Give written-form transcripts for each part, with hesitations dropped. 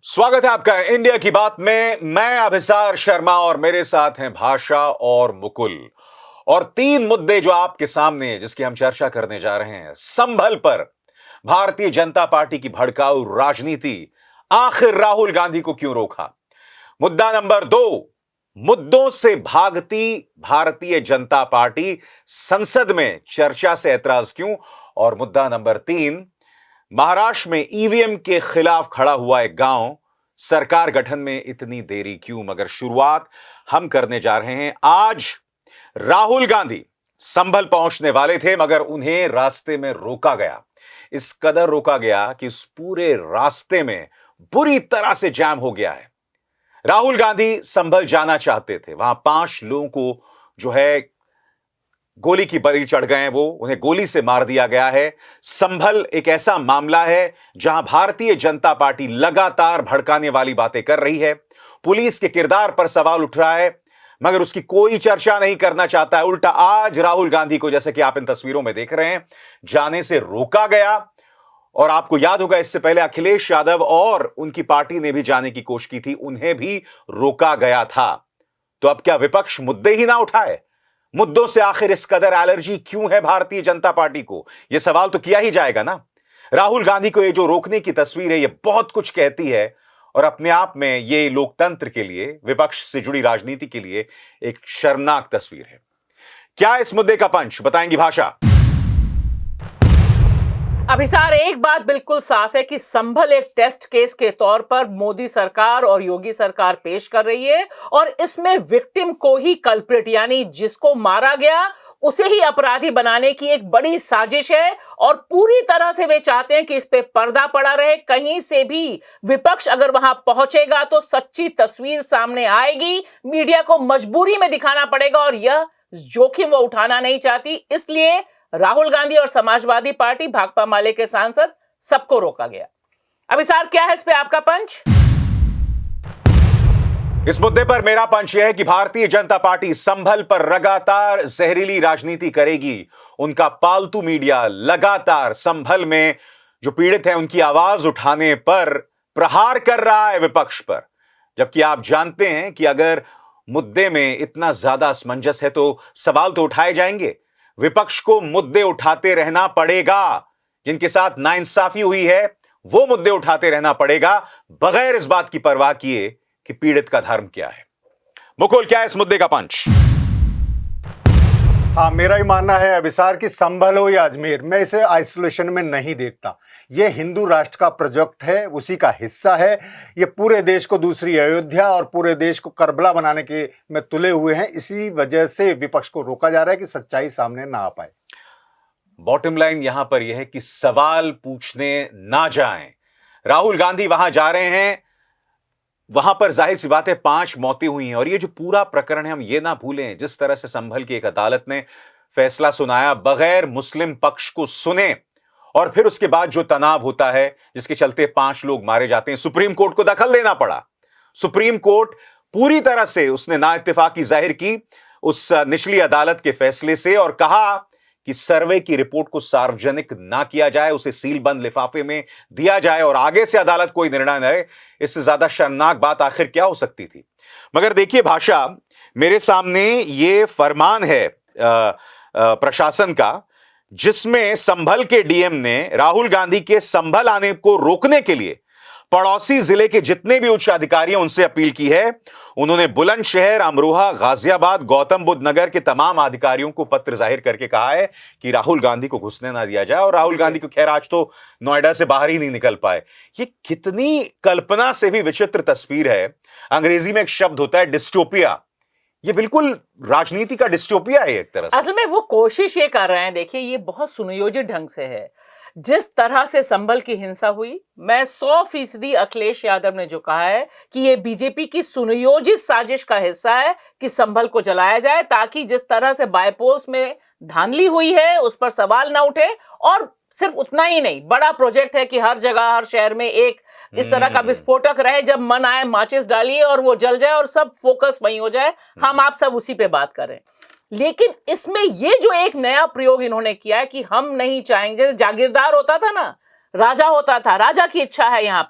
स्वागत है आपका इंडिया की बात में। मैं अभिसार शर्मा और मेरे साथ हैं भाषा और मुकुल। और तीन मुद्दे जो आपके सामने हैं, जिसकी हम चर्चा करने जा रहे हैं। संभल पर भारतीय जनता पार्टी की भड़काऊ राजनीति, आखिर राहुल गांधी को क्यों रोका। मुद्दा नंबर 2, मुद्दों से भागती भारतीय जनता पार्टी, संसद में चर्चा से ऐतराज क्यों। और मुद्दा नंबर 3, महाराष्ट्र में ईवीएम के खिलाफ खड़ा हुआ एक गांव, सरकार गठन में इतनी देरी क्यों। मगर शुरुआत हम करने जा रहे हैं। आज राहुल गांधी संभल पहुंचने वाले थे, मगर उन्हें रास्ते में रोका गया। इस कदर रोका गया कि इस पूरे रास्ते में बुरी तरह से जाम हो गया है। राहुल गांधी संभल जाना चाहते थे। वहां 5 लोगों को जो है गोली की बलि चढ़ गए हैं, उन्हें गोली से मार दिया गया है। संभल एक ऐसा मामला है जहां भारतीय जनता पार्टी लगातार भड़काने वाली बातें कर रही है। पुलिस के किरदार पर सवाल उठ रहा है, मगर उसकी कोई चर्चा नहीं करना चाहता है। उल्टा आज राहुल गांधी को, जैसे कि आप इन तस्वीरों में देख रहे हैं, जाने से रोका गया। और आपको याद होगा, इससे पहले अखिलेश यादव और उनकी पार्टी ने भी जाने की कोशिश की थी, उन्हें भी रोका गया था। तो अब क्या विपक्ष मुद्दे ही ना उठाए। मुद्दों से आखिर इस कदर एलर्जी क्यों है भारतीय जनता पार्टी को, यह सवाल तो किया ही जाएगा ना। राहुल गांधी को ये जो रोकने की तस्वीर है, यह बहुत कुछ कहती है। और अपने आप में ये लोकतंत्र के लिए, विपक्ष से जुड़ी राजनीति के लिए एक शर्मनाक तस्वीर है। क्या इस मुद्दे का पंच बताएंगी भाषा। अभिसार, एक बात बिल्कुल साफ है कि संभल एक टेस्ट केस के तौर पर मोदी सरकार और योगी सरकार पेश कर रही है, और इसमें विक्टिम को ही कल्प्रिट, यानी जिसको मारा गया उसे ही अपराधी बनाने की एक बड़ी साजिश है। और पूरी तरह से वे चाहते हैं कि इस पे पर्दा पड़ा रहे। कहीं से भी विपक्ष अगर वहां पहुंचेगा तो सच्ची तस्वीर सामने आएगी, मीडिया को मजबूरी में दिखाना पड़ेगा, और यह जोखिम वो उठाना नहीं चाहती। इसलिए राहुल गांधी और समाजवादी पार्टी, भाकपा माले के सांसद, सबको रोका गया। अभिसार, क्या है इस पे आपका पंच? इस मुद्दे पर मेरा पंच यह है कि भारतीय जनता पार्टी संभल पर लगातार जहरीली राजनीति करेगी। उनका पालतू मीडिया लगातार संभल में जो पीड़ित हैं उनकी आवाज उठाने पर प्रहार कर रहा है विपक्ष पर। जबकि आप जानते हैं कि अगर मुद्दे में इतना ज्यादा असमंजस है तो सवाल तो उठाए जाएंगे। विपक्ष को मुद्दे उठाते रहना पड़ेगा। जिनके साथ नाइंसाफी हुई है वो मुद्दे उठाते रहना पड़ेगा, बगैर इस बात की परवाह किए कि पीड़ित का धर्म क्या है। मुकुल, क्या है इस मुद्दे का पंच? हाँ, मेरा ही मानना है अभिसार कि संभल हो या अजमेर, मैं इसे आइसोलेशन में नहीं देखता। ये हिंदू राष्ट्र का प्रोजेक्ट है, उसी का हिस्सा है। ये पूरे देश को दूसरी अयोध्या और पूरे देश को करबला बनाने के में तुले हुए हैं। इसी वजह से विपक्ष को रोका जा रहा है कि सच्चाई सामने ना आ पाए। बॉटम लाइन यहां पर यह है कि सवाल पूछने ना जाएं। राहुल गांधी वहां जा रहे हैं, वहां पर जाहिर सी बात है 5 मौतें हुई हैं। और ये जो पूरा प्रकरण है, हम ये ना भूलें, जिस तरह से संभल की एक अदालत ने फैसला सुनाया बगैर मुस्लिम पक्ष को सुने, और फिर उसके बाद जो तनाव होता है जिसके चलते 5 लोग मारे जाते हैं, सुप्रीम कोर्ट को दखल देना पड़ा। सुप्रीम कोर्ट पूरी तरह से उसने नाइत्तेफाकी जाहिर की उस निचली अदालत के फैसले से, और कहा कि सर्वे की रिपोर्ट को सार्वजनिक ना किया जाए, उसे सील बंद लिफाफे में दिया जाए, और आगे से अदालत कोई निर्णय न ले। इससे ज्यादा शर्मनाक बात आखिर क्या हो सकती थी। मगर देखिए भाषा, मेरे सामने ये फरमान है प्रशासन का, जिसमें संभल के डीएम ने राहुल गांधी के संभल आने को रोकने के लिए पड़ोसी जिले के जितने भी उच्च अधिकारी हैं उनसे अपील की है। उन्होंने बुलंदशहर, अमरोहा, गाजियाबाद, गौतम बुद्ध नगर के तमाम अधिकारियों को पत्र जाहिर करके कहा है कि राहुल गांधी को घुसने ना दिया जाए। और राहुल गांधी को खैर आज तो नोएडा से बाहर ही नहीं निकल पाए। ये कितनी कल्पना से भी विचित्र तस्वीर है। अंग्रेजी में एक शब्द होता है डिस्टोपिया। ये बिल्कुल राजनीति का डिस्टोपिया है एक तरह से। असल में वो कोशिश ये कर रहे हैं, देखिए ये बहुत सुनियोजित ढंग से है। जिस तरह से संभल की हिंसा हुई, मैं 100% अखिलेश यादव ने जो कहा है कि ये बीजेपी की सुनियोजित साजिश का हिस्सा है कि संभल को जलाया जाए, ताकि जिस तरह से बायपोल्स में धांधली हुई है उस पर सवाल ना उठे। और सिर्फ उतना ही नहीं, बड़ा प्रोजेक्ट है कि हर जगह, हर शहर में एक इस तरह का विस्फोटक रहे, जब मन आए माचिस डालिए और वो जल जाए और सब फोकस वहीं हो जाए। हम आप सब उसी पे बात करें। लेकिन इसमें ये जो एक नया प्रयोग इन्होंने किया है कि हम नहीं चाहेंगे, जैसे जागीरदार होता था ना, राजा होता था, राजा की इच्छा है यहाँ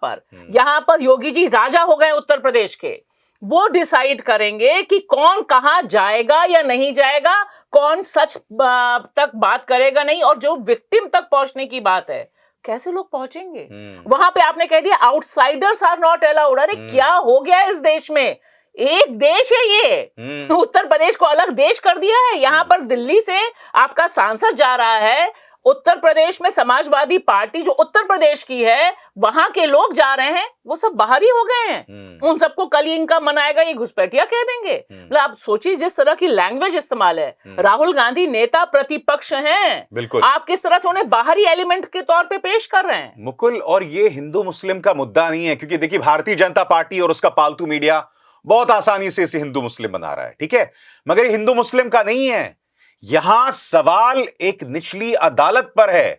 पर योगी जी राजा हो गए उत्तर प्रदेश के। वो डिसाइड करेंगे कि कौन कहां जाएगा या नहीं जाएगा, कौन सच तक बात करेगा नहीं, और जो विक्टिम तक पहुंचने की बात है कैसे लोग पहुंचेंगे वहां पे। आपने कह दिया आउटसाइडर्स आर नॉट अलाउड। अरे क्या हो गया इस देश में? एक देश है ये, उत्तर प्रदेश को अलग देश कर दिया है। यहाँ पर दिल्ली से आपका सांसद जा रहा है, उत्तर प्रदेश में समाजवादी पार्टी जो उत्तर प्रदेश की है वहां के लोग जा रहे हैं, वो सब बाहर ही हो गए हैं। उन सबको कल इनका मनाएगा, ये घुसपैठिया कह देंगे। मतलब आप सोचिए जिस तरह की लैंग्वेज इस्तेमाल है। राहुल गांधी नेता प्रतिपक्ष हैं, बिल्कुल, आप किस तरह से उन्हें बाहरी एलिमेंट के तौर पे पेश कर रहे हैं मुकुल। और ये हिंदू मुस्लिम का मुद्दा नहीं है, क्योंकि देखिए भारतीय जनता पार्टी और उसका पालतू मीडिया बहुत आसानी से इसे हिंदू मुस्लिम बना रहा है, ठीक है, मगर ये हिंदू मुस्लिम का नहीं है। यहां सवाल एक निचली अदालत पर है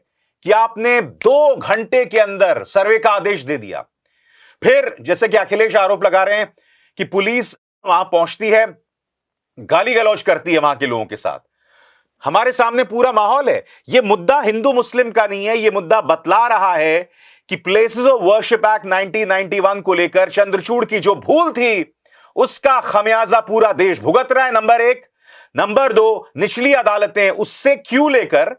कि आपने 2 घंटे के अंदर सर्वे का आदेश दे दिया। फिर जैसे कि अखिलेश आरोप लगा रहे हैं कि पुलिस वहां पहुंचती है, गाली गलौज करती है वहां के लोगों के साथ। हमारे सामने पूरा माहौल है। यह मुद्दा हिंदू मुस्लिम का नहीं है, यह मुद्दा बतला रहा है कि प्लेसेस ऑफ वर्शिप एक्ट 1991 को लेकर चंद्रचूड़ की जो भूल थी उसका खमियाजा पूरा देश भुगत रहा है, नंबर 1। नंबर 2, निचली अदालतें उससे क्यों लेकर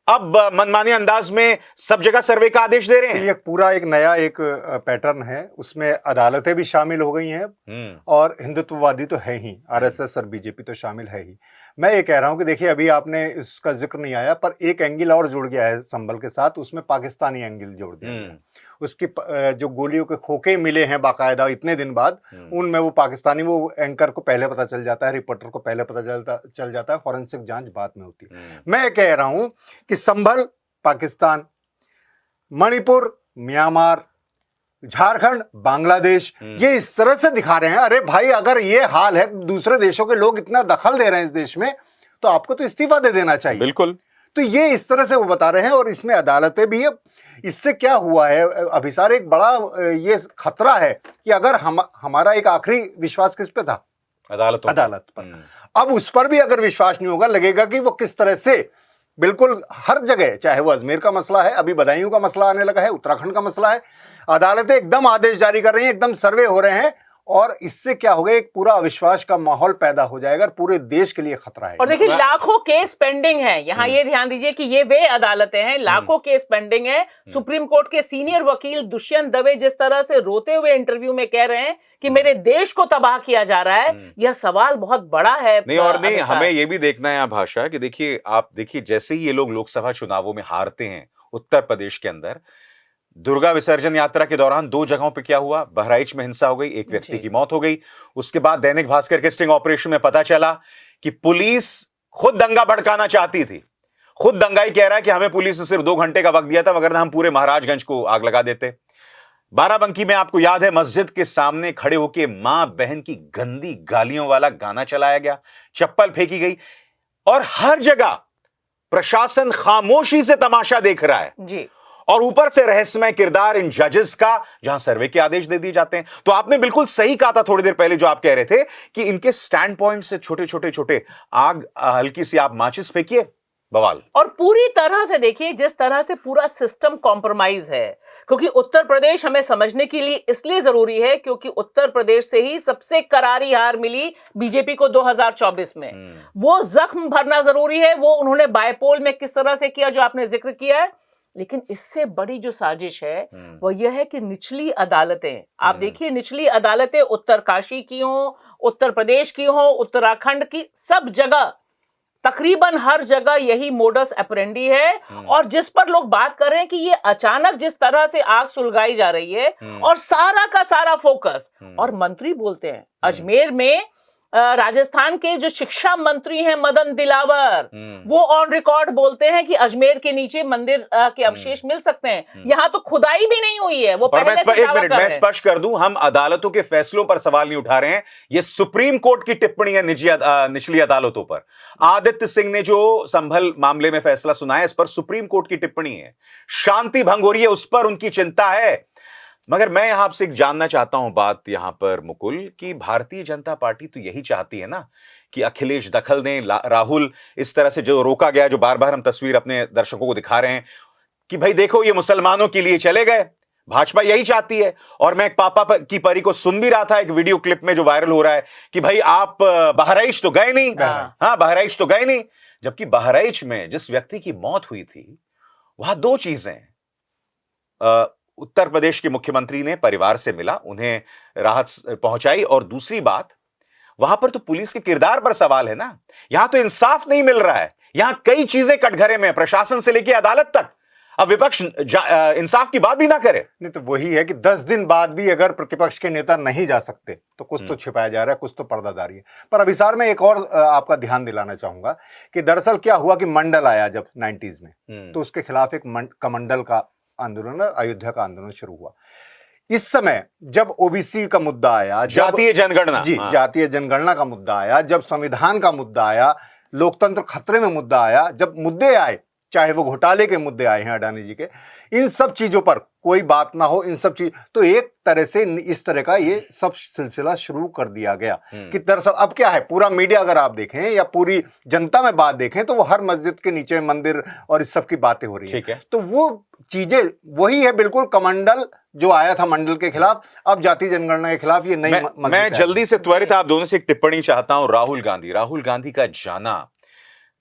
अब मनमाने अंदाज में सब जगह सर्वे का आदेश दे रहे हैं। ये पूरा एक नया एक पैटर्न है, उसमें अदालतें भी शामिल हो गई हैं और हिंदुत्ववादी तो है ही, आरएसएस और बीजेपी तो शामिल है ही। मैं ये कह रहा हूं कि देखिए अभी आपने इसका जिक्र नहीं आया, पर एक एंगल और जुड़ गया है संभल के साथ, उसमें पाकिस्तानी एंगल जोड़ दिया गया। उसकी जो गोलियों के खोखे मिले हैं बाकायदा इतने दिन बाद, उनमें वो पाकिस्तानी, वो एंकर को पहले पता चल जाता है, रिपोर्टर को पहले पता चल जाता है, फॉरेंसिक जांच बाद में होती है। मैं कह रहा हूं कि संभल पाकिस्तान, मणिपुर म्यांमार, झारखंड बांग्लादेश, ये इस तरह से दिखा रहे हैं। अरे भाई अगर ये हाल है, दूसरे देशों के लोग इतना दखल दे रहे हैं इस देश में, तो आपको तो इस्तीफा दे देना चाहिए। बिल्कुल। तो ये इस तरह से वो बता रहे हैं, और इसमें अदालतें भी है। इससे क्या हुआ है अभिसार, एक बड़ा ये खतरा है कि अगर हमारा एक आखिरी विश्वास किस पे था, अदालत पर, अब उस पर भी अगर विश्वास नहीं होगा, लगेगा कि वो किस तरह से बिल्कुल हर जगह, चाहे वो अजमेर का मसला है, अभी बदायूं का मसला आने लगा है, उत्तराखंड का मसला है, अदालतें एकदम आदेश जारी कर रही हैं, एकदम सर्वे हो रहे हैं, और इससे क्या होगा, एक पूरा अविश्वास का माहौल पैदा हो जाएगा, पूरे देश के लिए खतरा है। और देखिए लाखों केस पेंडिंग है यहाँ, ये ध्यान दीजिए कि ये वे अदालतें हैं, लाखों केस पेंडिंग है। सुप्रीम कोर्ट के सीनियर वकील दुष्यंत दवे जिस तरह से रोते हुए इंटरव्यू में कह रहे हैं कि मेरे देश को तबाह किया जा रहा है, यह सवाल बहुत बड़ा है। नहीं, और नहीं, हमें यह भी देखना है भाषा कि देखिए, आप देखिए जैसे ही ये लोग लोकसभा चुनावों में हारते हैं उत्तर प्रदेश के अंदर, दुर्गा विसर्जन यात्रा के दौरान 2 जगहों पे क्या हुआ, बहराइच में हिंसा हो गई, एक व्यक्ति की मौत हो गई। उसके बाद दैनिक भास्कर के स्टिंग ऑपरेशन में पता चला कि पुलिस खुद दंगा भड़काना चाहती थी, खुद दंगाई कह रहा है कि हमें पुलिस ने सिर्फ 2 घंटे का वक्त दिया था, मगर हम पूरे महाराजगंज को आग लगा देते। बाराबंकी में आपको याद है, मस्जिद के सामने खड़े होकर मां बहन की गंदी गालियों वाला गाना चलाया गया, चप्पल फेंकी गई, और हर जगह प्रशासन खामोशी से तमाशा देख रहा है जी। और ऊपर से रहस्यमय किरदार इन जजेस का, जहां सर्वे के आदेश दे दिए जाते हैं। तो आपने बिल्कुल सही कहा था थोड़ी देर पहले, जो आप कह रहे थे कि इनके स्टैंड पॉइंट से छोटे आग, हल्की सी आप माचिस फेंकिए, बवाल। और पूरी तरह से देखिए जिस तरह से पूरा सिस्टम कॉम्प्रोमाइज है, क्योंकि उत्तर प्रदेश हमें समझने के लिए इसलिए जरूरी है क्योंकि उत्तर प्रदेश से ही सबसे करारी हार मिली बीजेपी को 2024 में। वो जख्म भरना जरूरी है, वो उन्होंने बायपोल में किस तरह से किया जो आपने जिक्र किया है। लेकिन इससे बड़ी जो साजिश है वो यह है कि निचली अदालतें, आप देखिए निचली अदालतें उत्तरकाशी की हो, उत्तर प्रदेश की हो, उत्तराखंड की, सब जगह तकरीबन हर जगह यही मोडस ऑपरेंडी है। और जिस पर लोग बात कर रहे हैं कि ये अचानक जिस तरह से आग सुलगाई जा रही है और सारा का सारा फोकस, और मंत्री बोलते हैं अजमेर में राजस्थान के जो शिक्षा मंत्री हैं मदन दिलावर, वो ऑन रिकॉर्ड बोलते हैं कि अजमेर के नीचे मंदिर के अवशेष मिल सकते हैं। यहाँ तो खुदाई भी नहीं हुई है, वो पहले से दावा कर रहे हैं। मैं स्पष्ट कर दूं, हम अदालतों के फैसलों पर सवाल नहीं उठा रहे हैं, ये सुप्रीम कोर्ट की टिप्पणी है निचली अदालतों पर। आदित्य सिंह ने जो संभल मामले में फैसला सुनाया, इस पर सुप्रीम कोर्ट की टिप्पणी है। शांति भंग हो रही है, उस पर उनकी चिंता है। मगर मैं यहां आपसे जानना चाहता हूं बात यहां पर मुकुल, कि भारतीय जनता पार्टी तो यही चाहती है ना कि अखिलेश दखल दें, राहुल इस तरह से जो रोका गया, जो बार बार हम तस्वीर अपने दर्शकों को दिखा रहे हैं, कि भाई देखो ये मुसलमानों के लिए चले गए, भाजपा यही चाहती है। और मैं एक पापा की परी को सुन भी रहा था एक वीडियो क्लिप में जो वायरल हो रहा है कि भाई आप बहराइच तो गए नहीं, हाँ बहराइच तो गए नहीं, जबकि बहराइच में जिस व्यक्ति की मौत हुई थी वहां दो चीजें, उत्तर प्रदेश के मुख्यमंत्री ने परिवार से मिला, उन्हें राहत पहुंचाई, और दूसरी बात वहां पर तो पुलिस के किरदार पर सवाल है ना। यहां तो इंसाफ नहीं मिल रहा है, यहां कई चीजें कटघरे में, प्रशासन से लेकर अदालत तक। अब विपक्ष इंसाफ की बात भी ना करे। नहीं तो वही है कि 10 दिन बाद भी अगर प्रतिपक्ष के नेता नहीं जा सकते तो कुछ तो छिपाया जा रहा है, कुछ तो पर्दादारी है। पर अभिसार में एक और आपका ध्यान दिलाना चाहूंगा कि दरअसल क्या हुआ कि मंडल आया जब 90s में, तो उसके खिलाफ एक कमंडल का आंदोलन, अयोध्या का आंदोलन शुरू हुआ। इस समय जब ओबीसी का मुद्दा आया, जातीय जनगणना, जी जातीय जनगणना का मुद्दा आया, जब संविधान का मुद्दा आया, लोकतंत्र खतरे में मुद्दा आया, जब मुद्दे आए, चाहे वो घोटाले के मुद्दे आए हैं अडानी जी के, इन सब चीजों पर कोई बात ना हो, इन सब चीज तो एक तरह से इस तरह का ये सब सिलसिला शुरू कर दिया गया कि दरअसल अब क्या है, पूरा मीडिया अगर आप देखें या पूरी जनता में बात देखें तो वो हर मस्जिद के नीचे मंदिर और इस सब की बातें हो रही है। तो वो चीजें वही है, बिल्कुल कमंडल जो आया था मंडल के खिलाफ, अब जाति जनगणना के खिलाफ ये नई मैं जल्दी से त्वरित आप दोनों से एक टिप्पणी चाहता हूं। राहुल गांधी का जाना,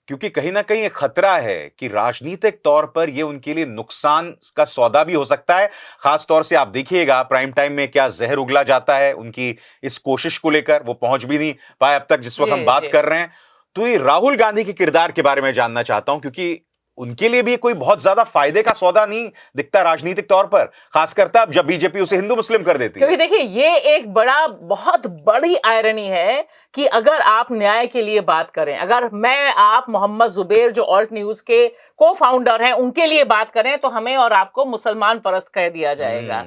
क्योंकि कहीं ना कहीं एक खतरा है कि राजनीतिक तौर पर यह उनके लिए नुकसान का सौदा भी हो सकता है। खास तौर से आप देखिएगा प्राइम टाइम में क्या जहर उगला जाता है उनकी इस कोशिश को लेकर, वो पहुंच भी नहीं पाए अब तक जिस वक्त हम बात कर रहे हैं। तो ये राहुल गांधी के किरदार के बारे में जानना चाहता हूं, क्योंकि उनके लिए भी कोई बहुत ज्यादा फायदे का सौदा नहीं दिखता राजनीतिक तौर पर, खासकर तब जब बीजेपी उसे हिंदू मुस्लिम कर देती है। क्योंकि देखिए ये एक बहुत बड़ी आयरनी है कि अगर आप न्याय के लिए बात करें, अगर मैं आप मोहम्मद जुबैर जो ऑल्ट न्यूज के को फाउंडर हैं उनके लिए बात करें तो हमें और आपको मुसलमान परस्त कह दिया जाएगा।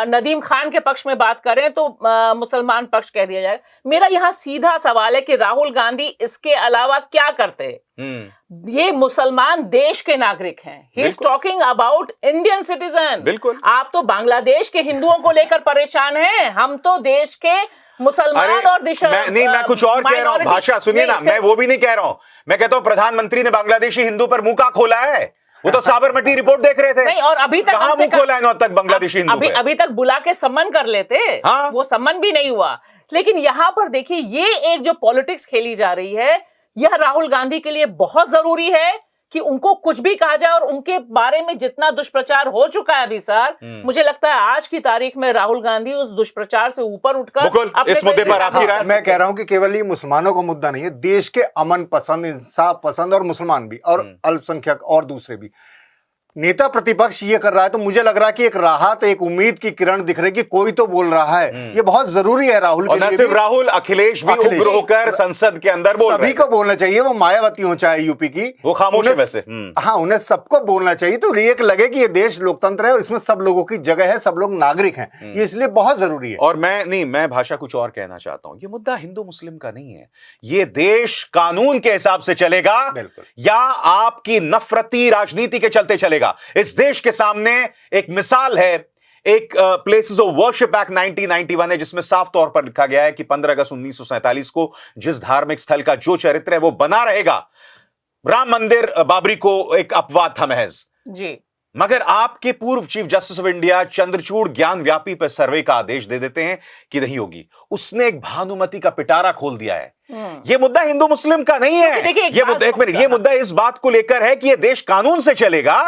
नदीम खान के पक्ष में बात करें तो मुसलमान पक्ष कह दिया जाएगा। मेरा यहाँ सीधा सवाल है कि राहुल गांधी इसके अलावा क्या करते? ये मुसलमान देश के नागरिक हैं। He is talking about Indian citizen. बिल्कुल। आप तो बांग्लादेश के हिंदुओं को लेकर परेशान हैं, हम तो देश के मुसलमान और मैं कुछ और कह रहा हूं। भाषा सुनिए ना, मैं वो भी नहीं कह रहा हूं। मैं कहता हूं प्रधानमंत्री ने बांग्लादेशी हिंदू पर मुंह का खोला है। वो तो साबरमती रिपोर्ट देख रहे थे। नहीं, और अभी तक कहां मुंह खोला है तक बांग्लादेशी हिंदू पे? अभी तक बुला के सम्मन कर लेते। हाँ? वो सम्मन भी नहीं हुआ। लेकिन यहां पर देखिए ये एक जो पॉलिटिक्स खेली जा रही है, यह राहुल गांधी के लिए बहुत जरूरी है कि उनको कुछ भी कहा जाए, और उनके बारे में जितना दुष्प्रचार हो चुका है अभी सर, मुझे लगता है आज की तारीख में राहुल गांधी उस दुष्प्रचार से ऊपर उठकर इस मुद्दे पर आपकी राय? मैं कह रहा हूं कि केवल ये मुसलमानों का मुद्दा नहीं है, देश के अमन पसंद, इंसाफ पसंद और मुसलमान भी और अल्पसंख्यक और दूसरे भी। नेता प्रतिपक्ष ये कर रहा है तो मुझे लग रहा है कि एक राहत, एक उम्मीद की किरण दिख रही कि कोई तो बोल रहा है। ये बहुत जरूरी है राहुल के लिए। और न सिर्फ राहुल, अखिलेश भी उग्र होकर संसद के अंदर बोल रहे हैं। सभी को बोलना चाहिए, वो मायावती हो चाहे यूपी की, वो खामोश है वैसे। हाँ, उन्हें सबको बोलना चाहिए। तो ये लगे कि ये देश लोकतंत्र है और इसमें सब लोगों की जगह है, सब लोग नागरिक हैं, ये इसलिए बहुत जरूरी है। और मैं भाषा कुछ और कहना चाहता हूं। ये मुद्दा हिंदू मुस्लिम का नहीं है, ये देश कानून के हिसाब से चलेगा या आपकी नफरती राजनीति के चलते चलेगा। इस देश के सामने एक मिसाल है, एक प्लेसेस ऑफ वर्शिप एक्ट 1991 है, जिसमें साफ तौर पर लिखा गया है कि 15 अगस्त 1947 को जिस धार्मिक स्थल का जो चरित्र है वो बना रहेगा। राम मंदिर बाबरी को एक अपवाद था महज जी। मगर आपके पूर्व chief justice of India Chandrachud ज्ञान व्यापी पर सर्वे का आदेश दे देते हैं कि नहीं होगी। उसने एक भानुमति का पिटारा खोल दिया है। यह मुद्दा हिंदू मुस्लिम का नहीं है। ये मुद्दा इस बात को लेकर है कि यह देश कानून से चलेगा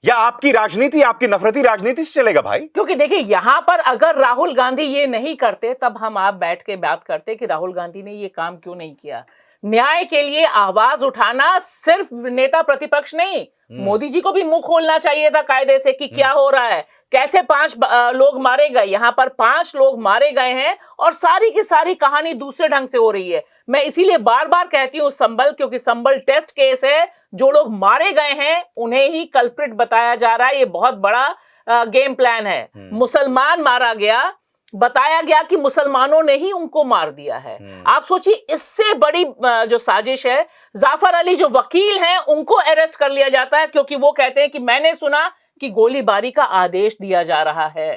या आपकी राजनीति, आपकी नफरती राजनीति से चलेगा भाई। क्योंकि देखिए यहां पर अगर राहुल गांधी ये नहीं करते तब हम आप बैठ के बात करते कि राहुल गांधी ने ये काम क्यों नहीं किया। न्याय के लिए आवाज उठाना सिर्फ नेता प्रतिपक्ष नहीं, मोदी जी को भी मुंह खोलना चाहिए था कायदे से कि क्या हो रहा है, कैसे 5 लोग मारे गए। यहां पर 5 लोग मारे गए हैं और सारी की सारी कहानी दूसरे ढंग से हो रही है। मैं इसीलिए बार बार कहती हूं संभल, क्योंकि संभल टेस्ट केस है। जो लोग मारे गए हैं उन्हें ही कल्प्रिट बताया जा रहा है। ये बहुत बड़ा गेम प्लान है। मुसलमान मारा गया, बताया गया कि मुसलमानों ने ही उनको मार दिया है। आप सोचिए इससे बड़ी जो साजिश है। जाफर अली जो वकील हैं उनको अरेस्ट कर लिया जाता है क्योंकि वो कहते हैं कि मैंने सुना कि गोलीबारी का आदेश दिया जा रहा है।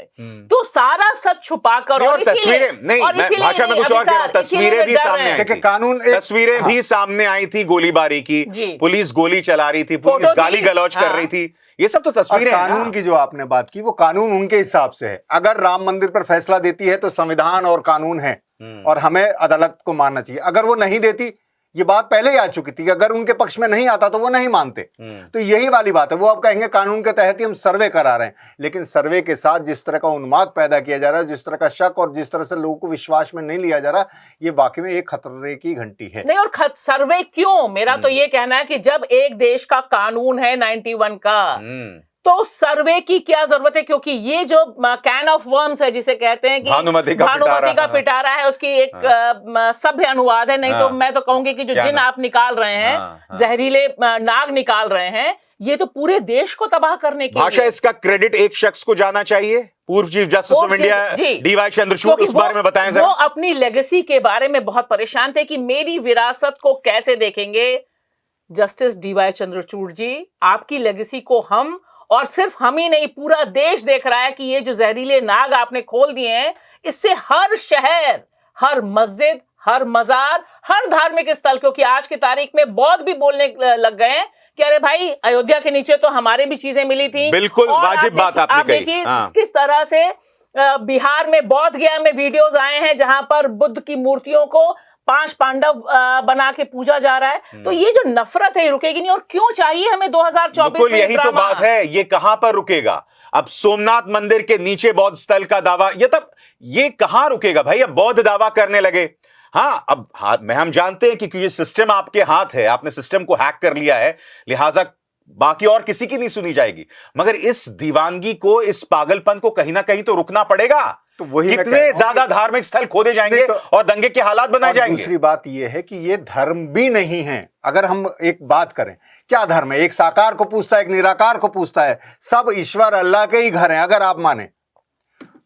तो सारा सच छुपाकर और तस्वीरें नहीं, भाषा में कुछ और कह रहा हूं, तस्वीरें भी सामने आई थी। कानून तस्वीरें भी सामने आई थी गोलीबारी की, पुलिस गोली चला रही थी, पुलिस गाली गलौज कर रही थी, ये सब तो तस्वीरें हैं। कानून की जो आपने बात की वो कानून उनके हिसाब से है। अगर राम मंदिर पर फैसला देती है तो संविधान और कानून है और हमें अदालत को मानना चाहिए। अगर वो नहीं देती, ये बात पहले ही आ चुकी थी, अगर उनके पक्ष में नहीं आता तो वो नहीं मानते। तो यही वाली बात है। वो अब कहेंगे कानून के तहत ही हम सर्वे करा रहे हैं, लेकिन सर्वे के साथ जिस तरह का उन्माद पैदा किया जा रहा है, जिस तरह का शक और जिस तरह से लोगों को विश्वास में नहीं लिया जा रहा, ये वाकई में एक खतरे की घंटी है। नहीं, और सर्वे क्यों? मेरा तो ये कहना है कि जब एक देश का कानून है 91 का, तो सर्वे की क्या जरूरत है? क्योंकि ये जो कैन ऑफ वर्म्स है जिसे कहते हैं कि भानुमति का पिटारा है, उसकी एक सभ्य अनुवाद है। नहीं तो मैं तो कहूंगी कि जो जिन आप निकाल रहे हैं, जहरीले नाग निकाल रहे हैं, ये तो पूरे देश को तबाह करने की भाषा। इसका क्रेडिट एक शख्स को जाना चाहिए, पूर्व chief justice of India DY Chandrachud. उस बारे में बताएं जरा। वो अपनी लेगेसी के बारे में बहुत परेशान थे कि मेरी विरासत को कैसे देखेंगे। जस्टिस डीवाई चंद्रचूड़ जी, आपकी लेगेसी को हम, और सिर्फ हम ही नहीं, पूरा देश देख रहा है कि ये जो जहरीले नाग आपने खोल दिए हैं, इससे हर शहर, हर मस्जिद, हर मजार, हर धार्मिक स्थल, क्योंकि आज की तारीख में बौद्ध भी बोलने लग गए हैं कि अरे भाई, अयोध्या के नीचे तो हमारे भी चीजें मिली थी। बिल्कुल वाजिब बात आपने कही। देखिए किस तरह से बिहार में बोध गया में वीडियोस आए हैं जहां पर बुद्ध की मूर्तियों को 5 पांडव बना के पूजा जा रहा है। तो ये जो नफरत है, रुकेगी नहीं। और क्यों चाहिए हमें 2024 में? यही तो बात है, ये कहां पर रुकेगा? अब सोमनाथ मंदिर के नीचे बौद्ध स्थल का दावा, ये कहां रुकेगा भाई? अब बौद्ध दावा करने लगे। हाँ, अब हम जानते हैं कि ये सिस्टम आपके हाथ है, आपने सिस्टम को हैक कर लिया है, लिहाजा बाकी और किसी की नहीं सुनी जाएगी। मगर इस दीवानगी को, इस पागलपन को कहीं ना कहीं तो रुकना पड़ेगा। तो वही कितने ज्यादा धार्मिक स्थल खोदे जाएंगे और दंगे के हालात बनाए जाएंगे। दूसरी बात यह है कि ये धर्म भी नहीं है। अगर हम एक बात करें, क्या धर्म है? एक साकार को पूछता है, एक निराकार को पूछता है। सब ईश्वर अल्लाह के ही घर हैं। अगर आप माने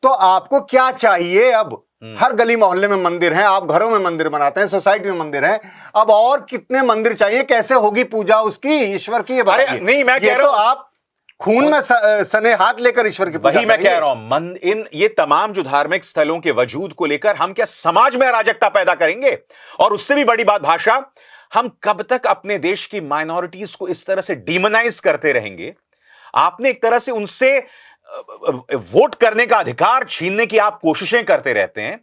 तो आपको क्या चाहिए? अब हर गली मोहल्ले में मंदिर हैं, आप घरों में मंदिर बनाते हैं, सोसाइटी में मंदिर हैं। अब और कितने मंदिर चाहिए? कैसे होगी पूजा उसकी, ईश्वर की? नहीं, मैं कह रहा हूं, आप खून में सने हाथ लेकर ईश्वर की पूजा। वही मैं कह रहा हूं, ये तमाम जो धार्मिक स्थलों के वजूद को लेकर हम क्या समाज में अराजकता पैदा करेंगे? और उससे भी बड़ी बात भाषा, हम कब तक अपने देश की माइनॉरिटीज को इस तरह से डीमोनाइज करते रहेंगे? आपने एक तरह से उनसे वोट करने का अधिकार छीनने की आप कोशिशें करते रहते हैं,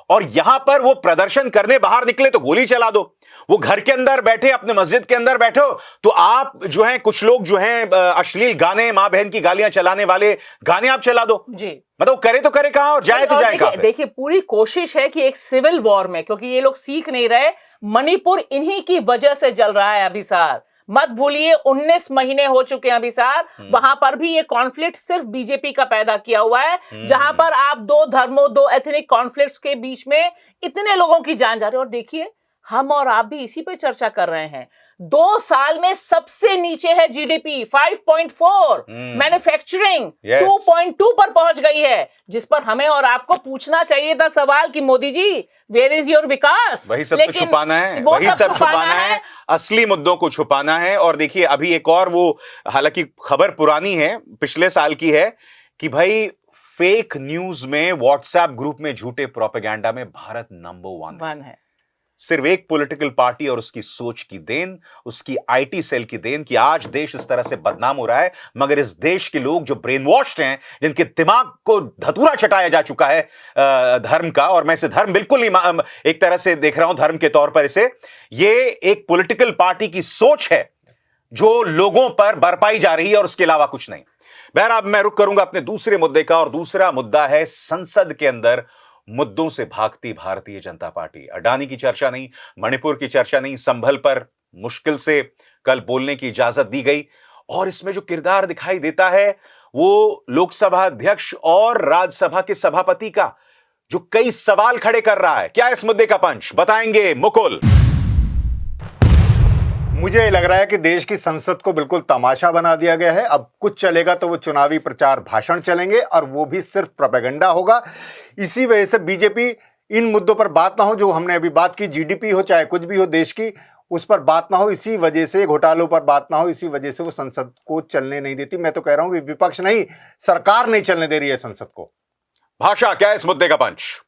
और यहां पर वो प्रदर्शन करने बाहर निकले तो गोली चला दो। वो घर के अंदर बैठे, अपने मस्जिद के अंदर बैठे हो तो आप जो हैं, कुछ लोग जो हैं अश्लील गाने, मां बहन की गालियां चलाने वाले गाने आप चला दो जी। मतलब करे तो करे कहां और जाए तो जाए कहां? देखिए, पूरी कोशिश है कि एक सिविल वॉर में, क्योंकि ये लोग सीख नहीं रहे, मणिपुर इन्हीं की वजह से जल रहा है अभिसार। मत भूलिए 19 महीने हो चुके हैं अभिसार। वहां पर भी ये कॉन्फ्लिक्ट सिर्फ बीजेपी का पैदा किया हुआ है, जहां पर आप दो धर्मों, दो एथनिक कॉन्फ्लिक्ट्स के बीच में इतने लोगों की जान जा रही है। और देखिए, हम और आप भी इसी पे चर्चा कर रहे हैं। 2 साल में सबसे नीचे है जीडीपी 5.4, मैन्युफैक्चरिंग 2.2 पर पहुंच गई है, जिस पर हमें और आपको पूछना चाहिए था सवाल कि Modi ji, where is your विकास? वही सब तो छुपाना है, वही सब छुपाना है, असली मुद्दों को छुपाना है। और देखिए, अभी एक और वो, हालांकि खबर पुरानी है, पिछले साल की है, कि भाई फेक न्यूज में, व्हाट्सएप ग्रुप में झूठे प्रोपेगेंडा में भारत नंबर 1 है। सिर्फ एक पॉलिटिकल पार्टी और उसकी सोच की देन, उसकी आईटी सेल की देन कि आज देश इस तरह से बदनाम हो रहा है। मगर इस देश के लोग जो ब्रेन वॉश्ड हैं, जिनके दिमाग को धतूरा चटाया जा चुका है धर्म का, और मैं इसे धर्म बिल्कुल नहीं एक तरह से देख रहा हूं धर्म के तौर पर इसे, ये एक पॉलिटिकल पार्टी की सोच है जो लोगों पर बरपाई जा रही है और उसके अलावा कुछ नहीं। बहरहाल, अब मैं रुक करूंगा अपने दूसरे मुद्दे का, और दूसरा मुद्दा है संसद के अंदर मुद्दों से भागती भारतीय जनता पार्टी। अडानी की चर्चा नहीं, मणिपुर की चर्चा नहीं, संभल पर मुश्किल से कल बोलने की इजाजत दी गई, और इसमें जो किरदार दिखाई देता है वो लोकसभा अध्यक्ष और राज्यसभा के सभापति का, जो कई सवाल खड़े कर रहा है। क्या इस मुद्दे का पंच बताएंगे मुकुल? मुझे लग रहा है कि देश की संसद को बिल्कुल तमाशा बना दिया गया है। अब कुछ चलेगा तो वो चुनावी प्रचार भाषण चलेंगे, और वो भी सिर्फ प्रोपेगेंडा होगा। इसी वजह से बीजेपी इन मुद्दों पर बात ना हो, जो हमने अभी बात की, जीडीपी हो चाहे कुछ भी हो देश की, उस पर बात ना हो, इसी वजह से घोटालों पर बात ना हो, इसी वजह से वो संसद को चलने नहीं देती। मैं तो कह रहा हूं कि विपक्ष नहीं, सरकार नहीं चलने दे रही है संसद को। भाषा, क्या है इस मुद्दे का पंच?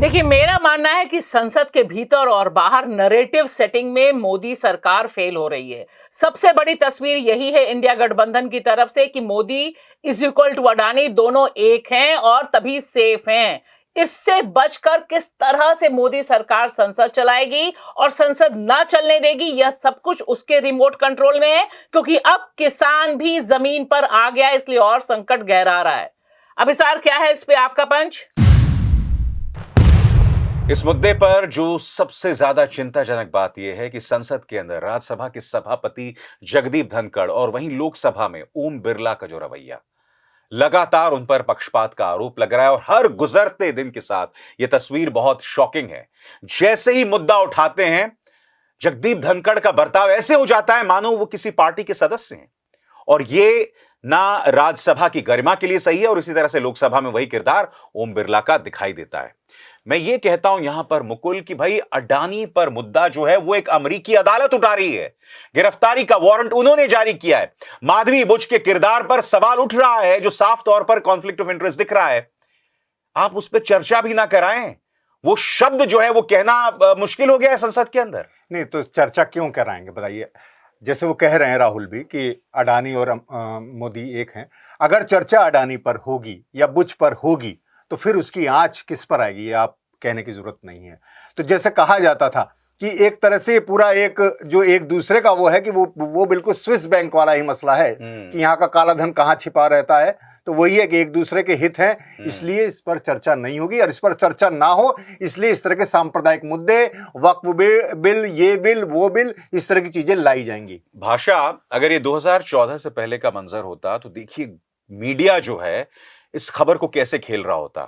देखिए, मेरा मानना है कि संसद के भीतर और बाहर नैरेटिव सेटिंग में मोदी सरकार फेल हो रही है। सबसे बड़ी तस्वीर यही है इंडिया गठबंधन की तरफ से कि Modi is equal to Adani, दोनों एक हैं और तभी सेफ हैं। इससे बचकर किस तरह से मोदी सरकार संसद चलाएगी और संसद ना चलने देगी, यह सब कुछ उसके रिमोट कंट्रोल में है, क्योंकि अब किसान भी जमीन पर आ गया, इसलिए और संकट गहरा रहा है। अभिसार, क्या है इस पे आपका पंच? इस मुद्दे पर जो सबसे ज्यादा चिंताजनक बात यह है कि संसद के अंदर राज्यसभा के सभापति जगदीप धनखड़ और वहीं लोकसभा में ओम बिरला का जो रवैया, लगातार उन पर पक्षपात का आरोप लग रहा है और हर गुजरते दिन के साथ यह तस्वीर बहुत शॉकिंग है। जैसे ही मुद्दा उठाते हैं, जगदीप धनखड़ का बर्ताव ऐसे हो जाता है मानो वो किसी पार्टी के सदस्य हैं, और ये ना राज्यसभा की गरिमा के लिए सही है और इसी तरह से लोकसभा में वही किरदार ओम बिरला का दिखाई देता है। मैं ये कहता हूं यहां पर मुकुल कि भाई अडानी पर मुद्दा जो है वो एक अमेरिकी अदालत उठा रही है, गिरफ्तारी का वारंट उन्होंने जारी किया है। माधवी बुच के किरदार पर सवाल उठ रहा है जो साफ तौर पर कॉन्फ्लिक्ट ऑफ इंटरेस्ट दिख रहा है। आप उस पर चर्चा भी ना कराएं, वो शब्द जो है वो कहना मुश्किल हो गया है संसद के अंदर। नहीं तो चर्चा क्यों कराएंगे बताइए? जैसे वो कह रहे हैं राहुल भी कि अडानी और मोदी एक हैं। अगर चर्चा अडानी पर होगी या बुच पर होगी तो फिर उसकी आंच किस पर आएगी, ये आप कहने की जरूरत नहीं है। तो जैसे कहा जाता था कि एक तरह से पूरा एक जो एक दूसरे का वो है कि वो बिल्कुल स्विस बैंक वाला ही मसला है कि यहाँ का काला धन कहाँ छिपा रहता है। तो वही है कि एक दूसरे के हित हैं, इसलिए इस पर चर्चा नहीं होगी, और इस पर चर्चा ना हो इसलिए इस तरह के सांप्रदायिक मुद्दे, वक्फ बिल, ये बिल, वो बिल, इस तरह की चीजें लाई जाएंगी। भाषा, अगर ये 2014 से पहले का मंजर होता तो देखिए मीडिया जो है इस खबर को कैसे खेल रहा होता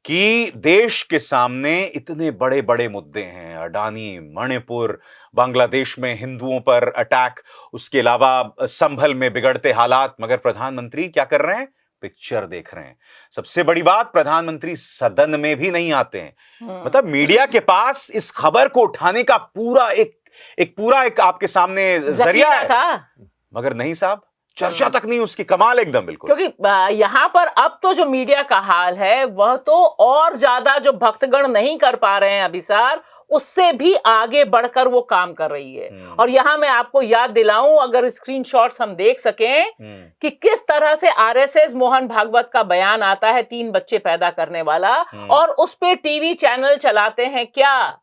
कि देश के सामने इतने बड़े बड़े मुद्दे हैं, अडानी, मणिपुर, बांग्लादेश में हिंदुओं पर अटैक, उसके अलावा संभल में बिगड़ते हालात, मगर प्रधानमंत्री क्या कर रहे हैं? पिक्चर देख रहे हैं। सबसे बड़ी बात, प्रधानमंत्री सदन में भी नहीं आते हैं। मतलब मीडिया के पास इस खबर को उठाने का पूरा एक आपके सामने जरिया है, मगर नहीं साहब, चर्चा तक नहीं उसकी। कमाल एकदम, बिल्कुल। क्योंकि यहाँ पर अब तो जो मीडिया का हाल है वह तो और ज्यादा जो भक्तगण नहीं कर पा रहे हैं अभिसार, उससे भी आगे बढ़कर वो काम कर रही है। और यहाँ मैं आपको याद दिलाऊं, अगर स्क्रीनशॉट्स हम देख सकें कि किस तरह से आरएसएस मोहन भागवत का बयान आता है, 3 बच्चे पैदा करने वाला, और उस पे टीवी चैनल चलाते हैं क्या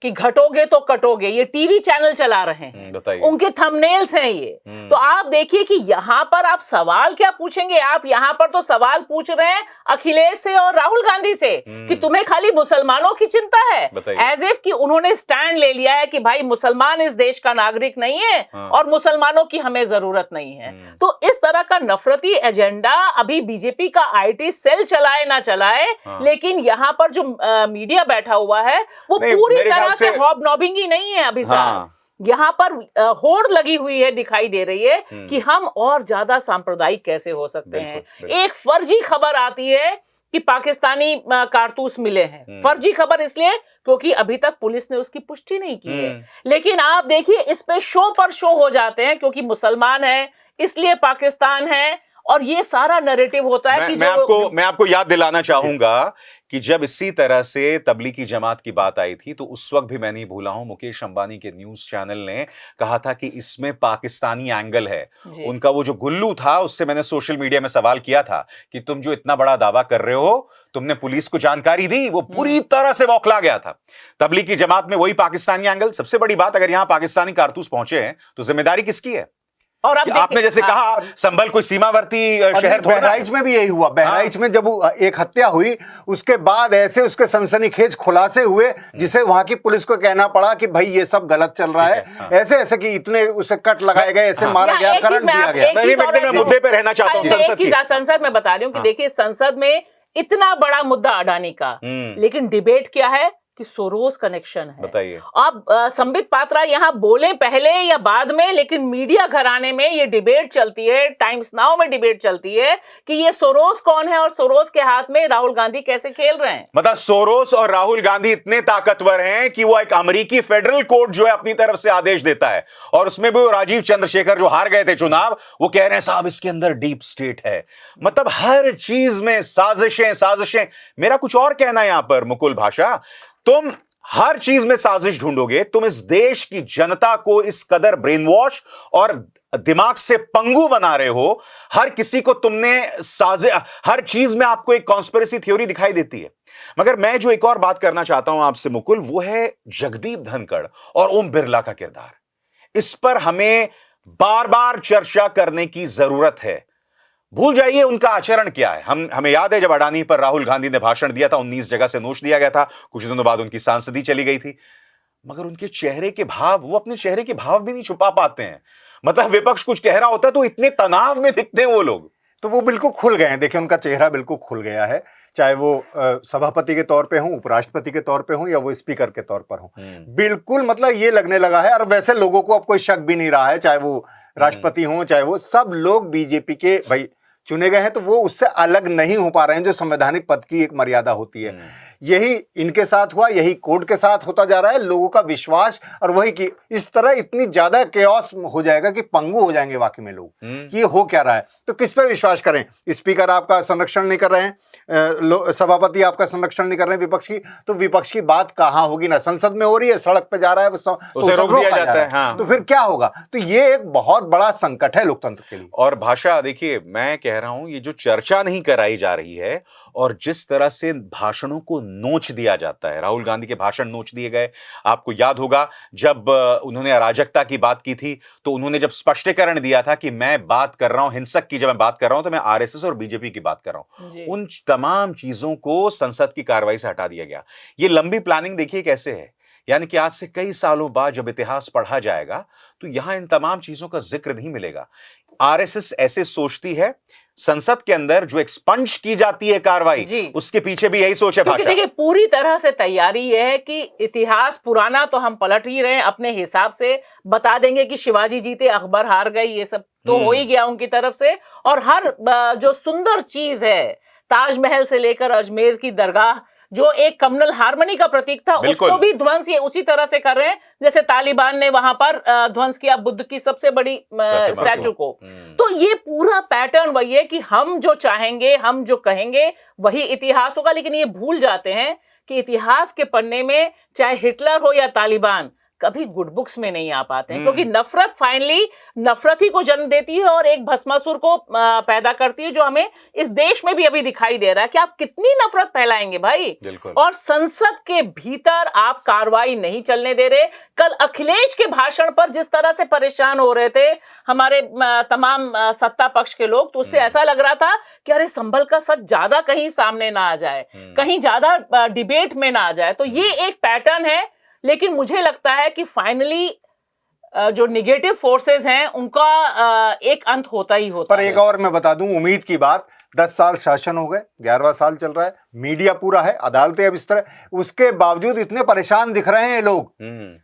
कि घटोगे तो कटोगे, ये टीवी चैनल चला रहे हैं, उनके थंबनेल्स हैं ये। तो आप देखिए कि यहाँ पर आप सवाल क्या पूछेंगे? आप यहाँ पर तो सवाल पूछ रहे हैं अखिलेश से और राहुल गांधी से कि तुम्हें खाली मुसलमानों की चिंता है, एज इफ कि उन्होंने स्टैंड ले लिया है कि भाई मुसलमान इस देश का नागरिक नहीं है और मुसलमानों की हमें जरूरत नहीं है। तो इस तरह का नफरती एजेंडा अभी बीजेपी का आईटी सेल चलाए ना चलाए, लेकिन यहाँ पर जो मीडिया बैठा हुआ है वो पूरी तरह से हॉबनॉबिंग ही नहीं है अभी साहब। यहाँ पर होड़ लगी हुई है, दिखाई दे रही है कि हम और ज्यादा सांप्रदायिक कैसे हो सकते हैं। एक फर्जी खबर आती है कि पाकिस्तानी कारतूस मिले हैं। फर्जी खबर इसलिए क्योंकि अभी तक पुलिस ने उसकी पुष्टि नहीं की है, लेकिन आप देखिए इस पे शो पर शो हो जाते हैं क्योंकि मुसलमान है इसलिए पाकिस्तान है, और ये सारा नैरेटिव होता है कि मैं आपको याद दिलाना चाहूंगा कि जब इसी तरह से तबलीगी जमात की बात आई थी तो उस वक्त भी मैं नहीं भूला हूं, मुकेश अंबानी के न्यूज चैनल ने कहा था कि इसमें पाकिस्तानी एंगल है। उनका वो जो गुल्लू था उससे मैंने सोशल मीडिया में सवाल किया था कि तुम जो इतना बड़ा दावा कर रहे हो, तुमने पुलिस को जानकारी दी? वो पूरी तरह से बौखला गया था। तबलीगी जमात में वही पाकिस्तानी एंगल। सबसे बड़ी बात, अगर यहां पाकिस्तानी कारतूस पहुंचे हैं तो जिम्मेदारी किसकी है? और अब आपने जैसे कहा संभल कोई सीमावर्ती शहर, बहराइच में भी यही हुआ। बहराइच में जब एक हत्या हुई उसके बाद ऐसे उसके सनसनीखेज खुलासे हुए जिसे वहां की पुलिस को कहना पड़ा कि भाई ये सब गलत चल रहा है। ऐसे ऐसे कि इतने उसे कट लगाए गए, ऐसे मारा गया, करंट दिया गया। मैं मुद्दे पे रहना चाहता हूं। संसद में बता रही हूँ कि देखिए संसद में इतना बड़ा मुद्दा अडानी का, लेकिन डिबेट क्या है? कि सोरोस कनेक्शन है। बताइए। अब संबित पात्रा यहाँ बोले पहले या बाद में, लेकिन मीडिया घराने में ये डिबेट चलती है, टाइम्स नाउ में डिबेट चलती है कि ये सोरोस कौन है और सोरोस के हाथ में राहुल गांधी कैसे खेल रहे हैं। मतलब सोरोस और राहुल गांधी इतने ताकतवर हैं कि वो एक अमेरिकी फेडरल कोर्ट जो है अपनी तरफ से आदेश देता है, और उसमें भी वो राजीव चंद्रशेखर जो हार गए थे चुनाव, वो कह रहे हैं साहब इसके अंदर डीप स्टेट है। मतलब हर चीज में साजिशें साजिशें। मेरा कुछ और कहना है यहां पर मुकुल भाषा, तुम हर चीज में साजिश ढूंढोगे, तुम इस देश की जनता को इस कदर ब्रेन वॉश और दिमाग से पंगु बना रहे हो, हर किसी को तुमने हर चीज में आपको एक कॉन्स्पिरेसी थ्योरी दिखाई देती है। मगर मैं जो एक और बात करना चाहता हूं आपसे मुकुल, वो है जगदीप धनखड़ और ओम बिरला का किरदार। इस पर हमें बार बार चर्चा करने की जरूरत है। भूल जाइए उनका आचरण क्या है। हमें याद है जब अडानी पर राहुल गांधी ने भाषण दिया था, 19 जगह से नोश दिया गया था, कुछ दिनों बाद उनकी सांसदी चली गई थी, मगर उनके चेहरे के भाव, वो अपने चेहरे के भाव भी नहीं छुपा पाते हैं। मतलब विपक्ष कुछ कह रहा होता है तो इतने तनाव में दिखते हैं वो लोग। तो वो बिल्कुल खुल गए हैं। देखिए उनका चेहरा बिल्कुल खुल गया है, चाहे वो सभापति के तौर पे हों, उपराष्ट्रपति के तौर पे हों, या वो स्पीकर के तौर पर हों। बिल्कुल मतलब ये लगने लगा है, और वैसे लोगों को अब कोई शक भी नहीं रहा है, चाहे वो राष्ट्रपति हों, चाहे वो सब लोग बीजेपी के भाई चुने गए हैं, तो वो उससे अलग नहीं हो पा रहे हैं, जो संवैधानिक पद की एक मर्यादा होती है। यही इनके साथ हुआ, यही कोर्ट के साथ होता जा रहा है। लोगों का विश्वास, और वही कि इस तरह इतनी ज्यादा केओस हो जाएगा कि पंगु हो जाएंगे वाकई में लोग कि ये हो क्या रहा है। तो किस पे विश्वास करें? स्पीकर आपका संरक्षण नहीं कर रहे हैं, सभापति आपका संरक्षण नहीं कर रहे हैं विपक्ष की, तो विपक्ष की बात कहां होगी? ना संसद में हो रही है, सड़क पे जा रहा है, उसे रोक दिया जाता है। हाँ। तो फिर क्या होगा? तो ये एक बहुत बड़ा संकट है लोकतंत्र के लिए। और भाषा, देखिए मैं कह रहा हूं, ये जो चर्चा नहीं कराई जा रही है और जिस तरह से भाषणों को नोच दिया जाता है, राहुल गांधी के भाषण नोच दिए गए। आपको याद होगा जब उन्होंने अराजकता की बात की थी, तो उन्होंने जब स्पष्टीकरण दिया था कि मैं बात कर रहा हूं हिंसक की, जब मैं बात कर रहा हूं तो मैं आरएसएस और बीजेपी की बात कर रहा हूं। उन तमाम चीजों को संसद की कार्रवाई से हटा दिया गया। ये लंबी प्लानिंग देखिए कैसे है, यानी कि आज से कई सालों बाद जब इतिहास पढ़ा जाएगा तो यहां इन तमाम चीजों का जिक्र नहीं मिलेगा। आरएसएस ऐसे सोचती है, संसद के अंदर जो एक्सपंज की जाती है कार्रवाई, उसके पीछे भी यही सोच है भाषा। देखिए पूरी तरह से तैयारी यह है कि इतिहास पुराना तो हम पलट ही रहे हैं, अपने हिसाब से बता देंगे कि शिवाजी जीते अकबर हार गए, ये सब तो हो ही गया उनकी तरफ से। और हर जो सुंदर चीज है, ताजमहल से लेकर अजमेर की दरगाह जो एक कम्युनल हार्मनी का प्रतीक था, उसको भी ध्वंस ये उसी तरह से कर रहे हैं जैसे तालिबान ने वहां पर ध्वंस किया बुद्ध की सबसे बड़ी स्टैचू को। तो ये पूरा पैटर्न वही है कि हम जो चाहेंगे, हम जो कहेंगे वही इतिहास होगा। लेकिन ये भूल जाते हैं कि इतिहास के पन्ने में चाहे हिटलर हो या तालिबान कभी गुड बुक्स में नहीं आ पाते हैं, क्योंकि नफरत फाइनली नफरत ही को जन्म देती है और एक भस्मासुर को पैदा करती है, जो हमें इस देश में भी अभी दिखाई दे रहा है कि आप कितनी नफरत फैलाएंगे भाई। और संसद के भीतर आप कार्रवाई नहीं चलने दे रहे। कल अखिलेश के भाषण पर जिस तरह से परेशान हो रहे थे हमारे तमाम सत्ता पक्ष के लोग, तो उससे ऐसा लग रहा था कि अरे संभल का सच ज्यादा कहीं सामने ना आ जाए, कहीं ज्यादा डिबेट में ना आ जाए। तो ये एक पैटर्न है। लेकिन मुझे लगता है कि फाइनली जो निगेटिव फोर्सेस हैं उनका एक अंत होता ही होता है। पर एक और मैं बता दूं उम्मीद की बात, 10 साल शासन हो गए, 11वां साल चल रहा है, मीडिया पूरा है, अदालतें अब इस तरह, उसके बावजूद इतने परेशान दिख रहे हैं ये लोग।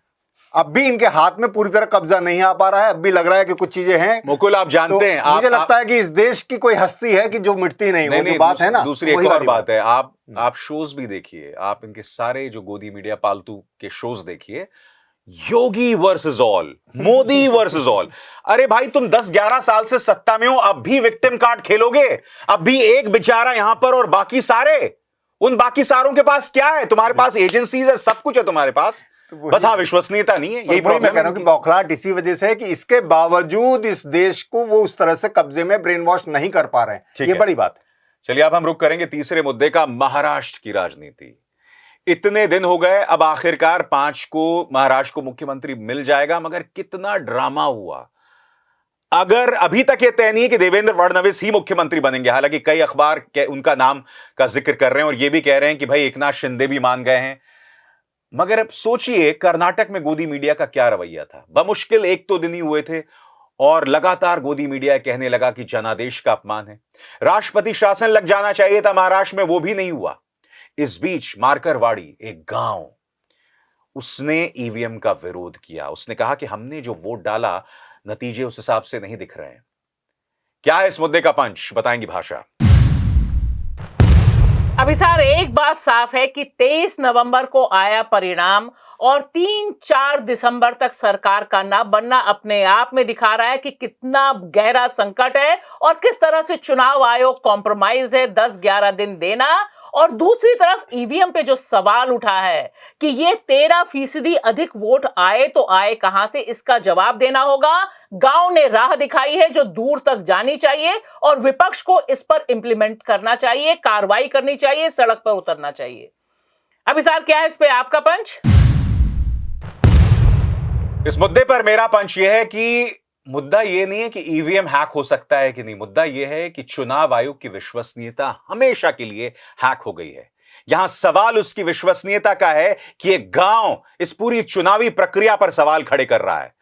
अब भी इनके हाथ में पूरी तरह कब्जा नहीं आ पा रहा है। अब भी लग रहा है कि कुछ चीजें हैं। मुकुल आप जानते हैं, मुझे लगता है कि इस देश की कोई हस्ती है कि जो मिटती नहीं, वो जो बात है ना। दूसरी एक और बात है, आप शोज भी देखिए, आप इनके सारे जो गोदी मीडिया पालतू के शोज देखिए, Yogi versus all, Modi versus all. अरे भाई तुम 10-11 साल से सत्ता में हो, अब भी विक्टिम कार्ड खेलोगे? अब भी एक बेचारा यहां पर और बाकी सारे, उन बाकी सारों के पास क्या है? तुम्हारे पास एजेंसीज है, सब कुछ है तुम्हारे पास, बस हाँ विश्वसनीयता नहीं है। यही मैं कह रहा हूं कि बौखलाहट इसी वजह से है कि इसके बावजूद इस देश को वो उस तरह से कब्जे में ब्रेन वॉश नहीं कर पा रहे हैं। ये बड़ी बात है। चलिए अब हम रुक करेंगे तीसरे मुद्दे का, महाराष्ट्र की राजनीति। इतने दिन हो गए, अब आखिरकार 5 को महाराष्ट्र को मुख्यमंत्री मिल जाएगा, मगर कितना ड्रामा हुआ। अगर अभी तक ये तय नहीं है कि देवेंद्र फडणवीस ही मुख्यमंत्री बनेंगे, हालांकि कई अखबार उनका नाम का जिक्र कर रहे हैं और ये भी कह रहे हैं कि भाई एकनाथ शिंदे भी मान गए हैं। मगर अब सोचिए कर्नाटक में गोदी मीडिया का क्या रवैया था। बमुश्किल 1-2 दिन ही हुए थे और लगातार गोदी मीडिया कहने लगा कि जनादेश का अपमान है, राष्ट्रपति शासन लग जाना चाहिए था महाराष्ट्र में, वो भी नहीं हुआ। इस बीच मारकरवाड़ी, एक गांव उसने ईवीएम का विरोध किया। उसने कहा कि हमने जो वोट डाला, नतीजे उस हिसाब से नहीं दिख रहे हैं। क्या है इस मुद्दे का पंच, बताएंगी भाषा। अभिसार, एक बात साफ है कि 23 नवंबर को आया परिणाम और 3-4 दिसंबर तक सरकार का ना बनना अपने आप में दिखा रहा है कि कितना गहरा संकट है और किस तरह से चुनाव आयोग कॉम्प्रोमाइज है 10-11 दिन देना। और दूसरी तरफ ईवीएम पे जो सवाल उठा है कि ये 13% अधिक वोट आए तो आए कहां से, इसका जवाब देना होगा। गांव ने राह दिखाई है जो दूर तक जानी चाहिए और विपक्ष को इस पर इंप्लीमेंट करना चाहिए, कार्रवाई करनी चाहिए, सड़क पर उतरना चाहिए। अभिसार, क्या है इस पे आपका पंच? इस मुद्दे पर मेरा पंच यह है कि मुद्दा यह नहीं है कि ईवीएम हैक हो सकता है कि नहीं, मुद्दा यह है कि चुनाव आयोग की विश्वसनीयता हमेशा के लिए हैक हो गई है। यहां सवाल उसकी विश्वसनीयता का है कि एक गांव इस पूरी चुनावी प्रक्रिया पर सवाल खड़े कर रहा है।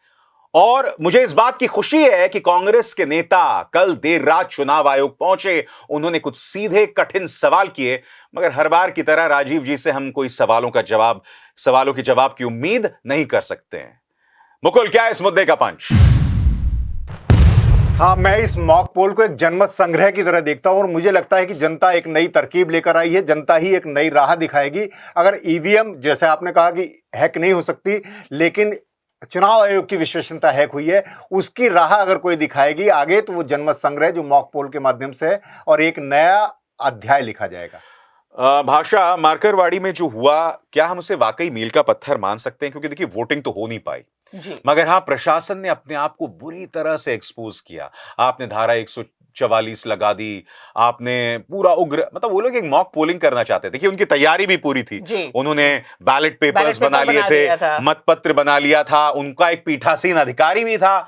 और मुझे इस बात की खुशी है कि कांग्रेस के नेता कल देर रात चुनाव आयोग पहुंचे, उन्होंने कुछ सीधे कठिन सवाल किए, मगर हर बार की तरह राजीव जी से हम कोई सवालों के जवाब की उम्मीद नहीं कर सकते हैं। मुकुल, क्या है इस मुद्दे का पंच? हाँ, मैं इस मॉक पोल को एक जनमत संग्रह की तरह देखता हूं और मुझे लगता है कि जनता एक नई तरकीब लेकर आई है, जनता ही एक नई राह दिखाएगी। अगर ईवीएम, जैसे आपने कहा कि हैक नहीं हो सकती, लेकिन चुनाव आयोग की विश्वसनीयता हैक हुई है, उसकी राह अगर कोई दिखाएगी आगे, तो वो जनमत संग्रह जो मॉक पोल के माध्यम से है और एक नया अध्याय लिखा जाएगा। भाषा, मार्करवाड़ी में जो हुआ, क्या हम उसे वाकई मील का पत्थर मान सकते हैं? क्योंकि देखिए, वोटिंग तो हो नहीं पाई जी। मगर हाँ, प्रशासन ने अपने आप को बुरी तरह से एक्सपोज किया। आपने धारा 144 लगा दी, आपने पूरा उग्र, मतलब वो लोग एक मॉक पोलिंग करना चाहते थे। देखिए, उनकी तैयारी भी पूरी थी। उन्होंने बैलेट पेपर्स बना लिए थे, मतपत्र बना लिया था, उनका एक पीठासीन अधिकारी भी था।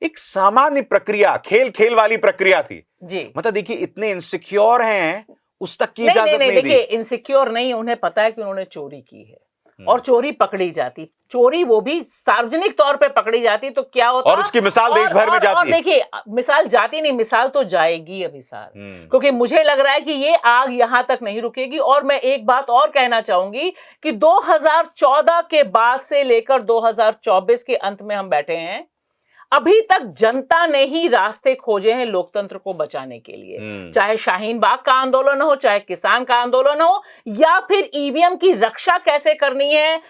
एक सामान्य प्रक्रिया, खेल वाली प्रक्रिया थी जी। मतलब देखिए, इतने इनसिक्योर हैं, उस तक की इजाजत नहीं दी। देखिए, इनसिक्योर नहीं, उन्हें पता है कि उन्होंने चोरी की है और चोरी पकड़ी जाती, चोरी वो भी सार्वजनिक तौर पे पकड़ी जाती तो क्या होता, और उसकी मिसाल देश भर में जाती। और देखिए, मिसाल जाती नहीं, मिसाल तो जाएगी अभिसार, क्योंकि मुझे लग रहा है कि ये आग यहां तक नहीं रुकेगी। और मैं एक बात और कहना चाहूंगी कि 2014 के बाद से लेकर 2024 के अंत में हम बैठे हैं, अभी तक जनता ने ही रास्ते खोजे हैं लोकतंत्र को बचाने के लिए, चाहे शाहीन बाग का आंदोलन हो, चाहे किसान का आंदोलन हो, या फिर ईवीएम की रक्षा कैसे करनी है,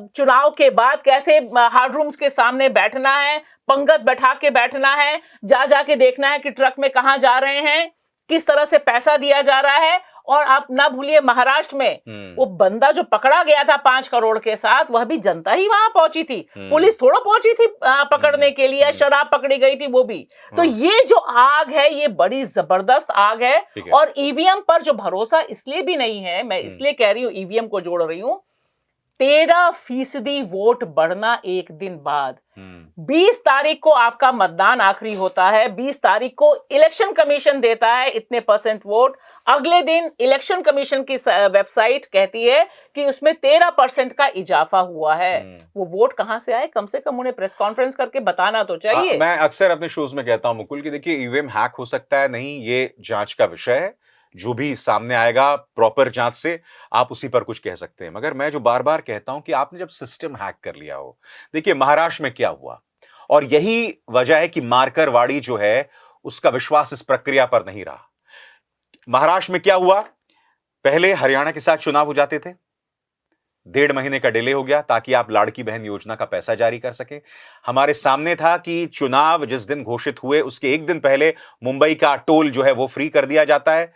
चुनाव के बाद कैसे हार्ड रूम्स के सामने बैठना है, पंगत बैठा के बैठना है, जाके देखना है कि ट्रक में कहां जा रहे हैं, किस तरह से पैसा दिया जा रहा है। और आप ना भूलिए, महाराष्ट्र में वो बंदा जो पकड़ा गया था 5 करोड़ के साथ, वह भी जनता ही वहां पहुंची थी, पुलिस थोड़ा पहुंची थी पकड़ने के लिए, शराब पकड़ी गई थी वो भी। तो ये जो आग है, ये बड़ी जबरदस्त आग है। और ईवीएम पर जो भरोसा इसलिए भी नहीं है, मैं इसलिए कह रही हूं, ईवीएम को जोड़ रही हूं, 13% वोट बढ़ना एक दिन बाद, 20 तारीख को आपका मतदान आखिरी होता है, 20 तारीख को इलेक्शन कमीशन देता है इतने % वोट, अगले दिन इलेक्शन कमीशन की वेबसाइट कहती है कि उसमें 13% का इजाफा हुआ है। वो वोट कहां से आए, कम से कम उन्हें प्रेस कॉन्फ्रेंस करके बताना तो चाहिए। मैं अक्सर अपने शोज में कहता हूं मुकुल कि देखिए, ईवीएम हैक हो सकता है, नहीं, ये जांच का विषय है। जो भी सामने आएगा प्रॉपर जांच से, आप उसी पर कुछ कह सकते हैं। मगर मैं जो बार बार कहता हूं कि आपने जब सिस्टम हैक कर लिया हो, देखिए महाराष्ट्र में क्या हुआ, और यही वजह है कि मार्करवाड़ी जो है उसका विश्वास इस प्रक्रिया पर नहीं रहा। महाराष्ट्र में क्या हुआ, पहले हरियाणा के साथ चुनाव हो जाते थे, 1.5 महीने का डिले हो गया ताकि आप लाड़की बहन योजना का पैसा जारी कर सके। हमारे सामने था कि चुनाव जिस दिन घोषित हुए उसके एक दिन पहले मुंबई का टोल जो है वो फ्री कर दिया जाता है।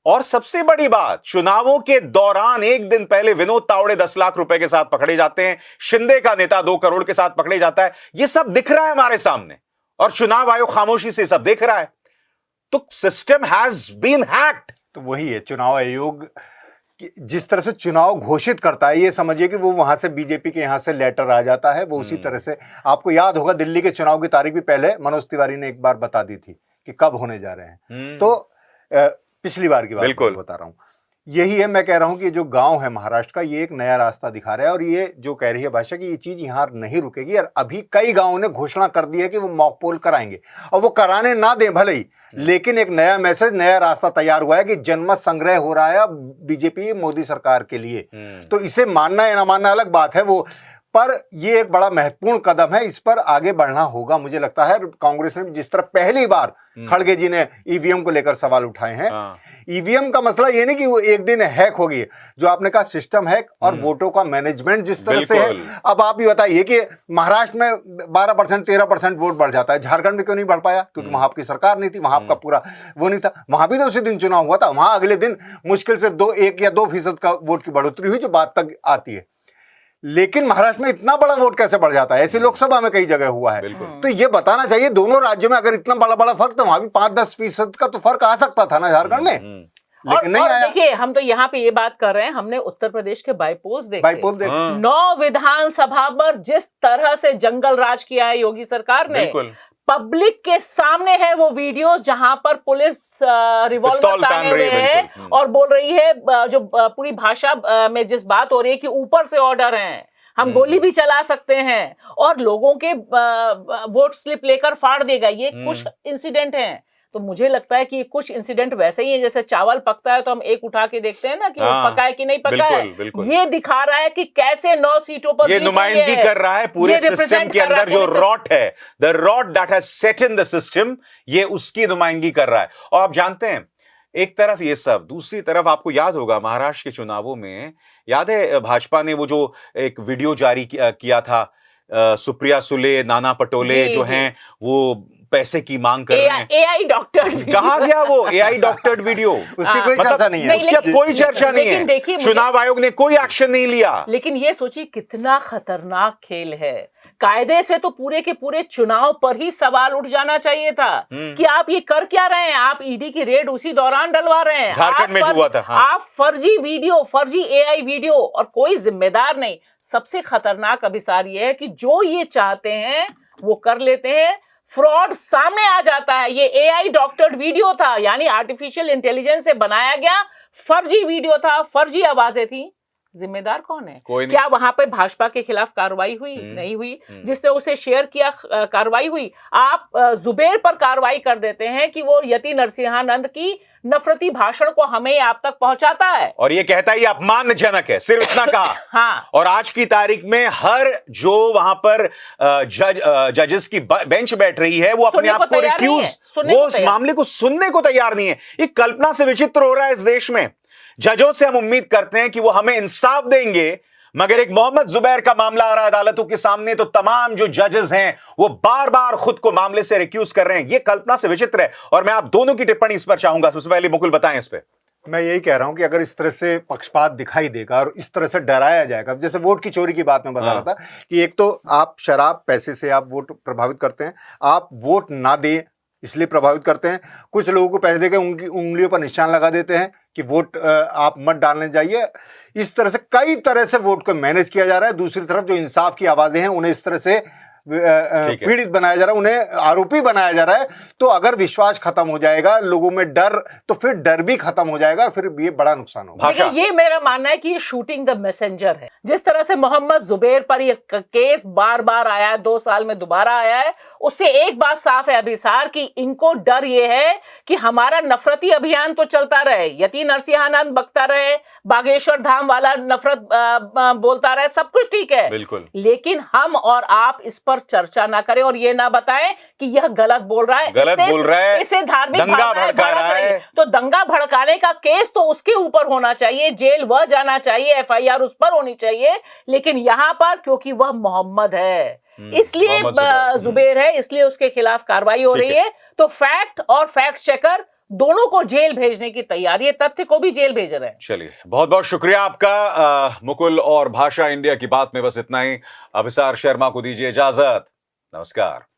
और सबसे बड़ी बात, चुनावों के दौरान एक दिन पहले विनोद तावड़े 10 लाख रुपए के साथ पकड़े जाते हैं, शिंदे का नेता 2 करोड़ के साथ पकड़े जाता है। यह सब दिख रहा है हमारे सामने और चुनाव आयोग खामोशी से सब देख रहा है। तो सिस्टम हैज बीन हैक्ड। तो वही है, चुनाव आयोग जिस तरह से चुनाव घोषित करता है, ये समझिए कि वो वहां से बीजेपी के यहां से लेटर आ जाता है, वो उसी तरह से। आपको याद होगा, दिल्ली के चुनाव की तारीख भी पहले मनोज तिवारी ने एक बार बता दी थी कि कब होने जा रहे हैं। तो पिछली बार की बात बता रहा हूं, यही है, मैं कह रहा हूं कि जो गांव है महाराष्ट्र का, ये एक नया रास्ता दिखा रहा है। और ये जो कह रही है भाषा कि ये चीज यहाँ नहीं रुकेगी, और अभी कई गांवों ने घोषणा कर दी है कि वो मॉक पोल कराएंगे, और वो कराने ना दें भले ही, लेकिन एक नया मैसेज, नया रास्ता तैयार हुआ है कि जनमत संग्रह हो रहा है बीजेपी मोदी सरकार के लिए। तो इसे मानना या ना मानना अलग बात है, वो पर ये एक बड़ा महत्वपूर्ण कदम है, इस पर आगे बढ़ना होगा। मुझे लगता है कांग्रेस ने जिस तरह पहली बार खड़गे जी ने ईवीएम को लेकर सवाल उठाए हैं, ईवीएम का मसला ये नहीं कि वो एक दिन हैक होगी, जो आपने कहा सिस्टम हैक और वोटों का मैनेजमेंट जिस तरह से है। अब आप ये बताइए कि महाराष्ट्र में 12% 13% वोट बढ़ जाता है, झारखंड में क्यों नहीं बढ़ पाया? क्योंकि वहां आपकी सरकार नहीं थी, वहां आपका पूरा वो नहीं था। वहां भी तो उसी दिन चुनाव हुआ था, वहां अगले दिन मुश्किल से 1 या 2% का वोट की बढ़ोतरी हुई, जो बात तक आती है। लेकिन महाराष्ट्र में इतना बड़ा वोट कैसे बढ़ जाता है? ऐसे लोकसभा में कई जगह हुआ है। तो ये बताना चाहिए, दोनों राज्यों में अगर इतना बड़ा फर्क, तो वहां भी 5-10% का तो फर्क आ सकता था ना झारखंड में, लेकिन नहीं आया। देखिए, हम तो यहाँ पे ये बात कर रहे हैं, हमने उत्तर प्रदेश के बाईपोल्स देखे। 9 विधानसभा पर जिस तरह से जंगल राज किया है योगी सरकार ने, पब्लिक के सामने है वो वीडियोस जहां पर पुलिस रिवॉल्वर ताने हुए है और बोल रही है, जो पूरी भाषा में जिस बात हो रही है कि ऊपर से ऑर्डर है, हम गोली भी चला सकते हैं और लोगों के वोट स्लिप लेकर फाड़ देगा। ये कुछ इंसिडेंट हैं। तो मुझे लगता है कि कुछ इंसिडेंट वैसे ही है, जैसे चावल पकता है तो हम एक उठा के देखते हैं ना कि वो पका है कि नहीं पका है। ये दिखा रहा है कि कैसे 9 सीटों पर ये नुमाइंदगी कर रहा है पूरे सिस्टम के अंदर, जो रॉट है, the rot that has set in the system, ये उसकी नुमाइंदगी कर रहा है। और आप जानते हैं, एक तरफ ये सब, दूसरी तरफ आपको याद होगा महाराष्ट्र के चुनावों में, याद है भाजपा ने वो जो एक वीडियो जारी किया था, सुप्रिया सुले, नाना पटोले जो हैं वो पैसे की मांग कर रहे हैं। एआई डॉक्टर्ड, कहाँ गया वो एआई डॉक्टर्ड वीडियो? उसकी कोई चर्चा नहीं है, उसकी अब कोई चर्चा नहीं है, चुनाव आयोग ने कोई एक्शन नहीं लिया। लेकिन ये सोचिए कितना खतरनाक खेल है। कायदे से तो पूरे के पूरे चुनाव पर ही सवाल उठ जाना चाहिए था कि आप ये कर क्या रहे हैं। आप ईडी की रेड उसी दौरान डलवा रहे हैं, झारखंड में जो हुआ था। आप फर्जी वीडियो, फर्जी एआई वीडियो, और कोई जिम्मेदार नहीं। सबसे खतरनाक अभिसार ये है कि जो ये चाहते हैं वो कर लेते हैं, फ्रॉड सामने आ जाता है। ये एआई डॉक्टर्ड वीडियो था, यानी आर्टिफिशियल इंटेलिजेंस से बनाया गया फर्जी वीडियो था, फर्जी आवाजें थी। जिम्मेदार कौन है? कोई नहीं। क्या वहां पे भाजपा के खिलाफ कार्रवाई हुई? नहीं हुई। जिसने उसे शेयर किया कार्रवाई हुई। आप जुबेर पर कार्रवाई कर देते हैं कि वो यति नरसिंहानंद की नफरती भाषण को हमें आप तक पहुंचाता है और ये कहता है ये अपमानजनक है, सिर्फ इतना कहा। हाँ। और आज की तारीख में हर जो वहां पर जजेस की बेंच बैठ रही है, वो अपने आप को रिक्यूज, वो उस मामले को सुनने को तैयार नहीं है। ये कल्पना से विचित्र हो रहा है इस देश में। जजों से हम उम्मीद करते हैं कि वो हमें इंसाफ देंगे, मगर एक मोहम्मद जुबैर का मामला आ रहा है अदालतों के सामने, तो तमाम जो जजेस हैं वो बार बार खुद को मामले से रिक्यूज कर रहे हैं। ये कल्पना से विचित्र है। और मैं आप दोनों की टिप्पणी इस पर चाहूंगा। सबसे पहले मुकुल बताएं इस पे। मैं यही कह रहा हूं कि अगर इस तरह से पक्षपात दिखाई देगा और इस तरह से डराया जाएगा, जैसे वोट की चोरी की बात मैं बता रहा था कि एक तो आप शराब, पैसे से आप वोट प्रभावित करते हैं, आप वोट ना दें इसलिए प्रभावित करते हैं। कुछ लोगों को पैसे देकर उनकी उंगलियों पर निशान लगा देते हैं कि वोट आप मत डालने जाइए। इस तरह से कई तरह से वोट को मैनेज किया जा रहा है। दूसरी तरफ जो इंसाफ की आवाजें हैं उन्हें इस तरह से पीड़ित बनाया जा रहा है, उन्हें आरोपी बनाया जा रहा है। तो अगर विश्वास खत्म हो जाएगा, लोगों में डर, तो फिर डर भी खत्म हो जाएगा, फिर ये बड़ा नुकसान होगा। ये मेरा मानना है कि ये शूटिंग द मैसेंजर है। जिस तरह से मोहम्मद जुबैर पर ये केस बार बार आया है, 2 साल में दोबारा आया है, उससे एक बात साफ है अभिसार कि इनको डर ये है कि हमारा नफरती अभियान तो चलता रहे, यति नरसिंहानंद बकता रहे, बागेश्वर धाम वाला नफरत बोलता रहे, सब कुछ ठीक है, बिल्कुल, लेकिन हम और आप इस पर चर्चा ना करें और ये ना बताएं कि यह गलत बोल रहा है, इसे धार्मिक दंगा भड़का रहा है। तो दंगा भड़काने का केस तो उसके ऊपर होना चाहिए, जेल वह जाना चाहिए, एफआईआर उस पर होनी चाहिए। लेकिन यहां पर क्योंकि वह मोहम्मद है, इसलिए जुबैर है, इसलिए उसके खिलाफ कार्रवाई हो रही है। तो फैक्ट और फैक्ट चेकर दोनों को जेल भेजने की तैयारी है, तथ्य को भी जेल भेज रहे हैं। चलिए, बहुत बहुत शुक्रिया आपका मुकुल। और भाषा इंडिया की बात में बस इतना ही। अभिसार शर्मा को दीजिए इजाजत। नमस्कार।